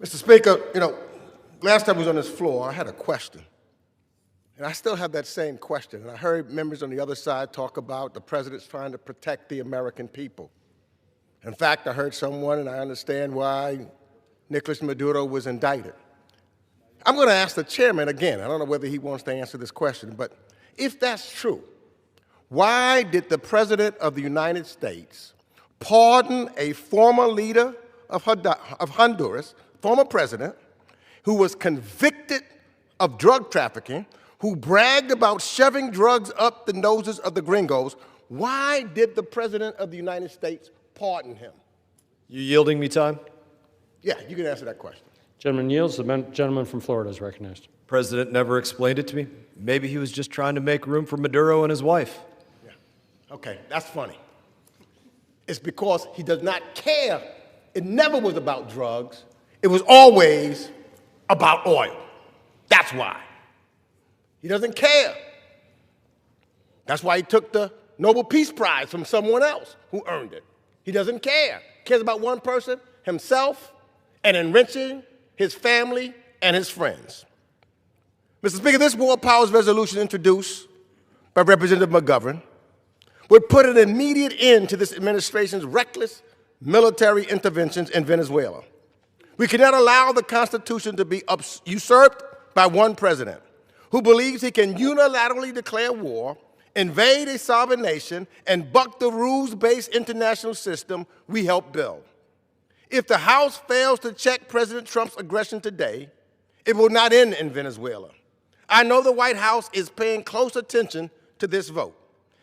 Mr. Speaker, last time I was on this floor, I had a question. And I still have that same question. And I heard members on the other side talk about the president's trying to protect the American people. In fact, I heard someone, and I understand why Nicolas Maduro was indicted. I'm going to ask the chairman again. I don't know whether he wants to answer this question, but if that's true, why did the President of the United States pardon a former leader of Honduras, former president, who was convicted of drug trafficking, who bragged about shoving drugs up the noses of the gringos? Why did the President of the United States pardon him? You yielding me time? Yeah, you can answer that question. Gentleman yields. The gentleman from Florida is recognized. President never explained it to me. Maybe he was just trying to make room for Maduro and his wife. Yeah. Okay, that's funny. It's because he does not care. It never was about drugs. It was always about oil. That's why. He doesn't care. That's why he took the Nobel Peace Prize from someone else who earned it. He doesn't care. He cares about one person, himself, and enriching his family and his friends. Mr. Speaker, this War Powers resolution introduced by Representative McGovern would put an immediate end to this administration's reckless military interventions in Venezuela. We cannot allow the Constitution to be usurped by one president who believes he can unilaterally declare war, invade a sovereign nation, and buck the rules-based international system we helped build. If the House fails to check President Trump's aggression today, it will not end in Venezuela. I know the White House is paying close attention to this vote.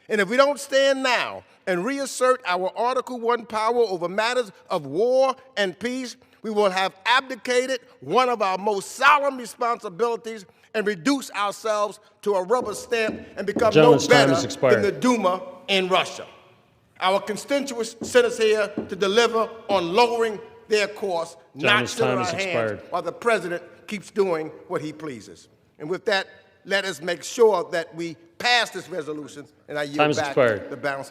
And if we don't stand now and reassert our Article I power over matters of war and peace, we will have abdicated one of our most solemn responsibilities and reduce ourselves to a rubber stamp and become no better than the Duma in Russia. Our constituents sent us here to deliver on lowering their costs, not sit on our hands while the president keeps doing what he pleases. And with that, let us make sure that we pass this resolution, and I yield back the balance.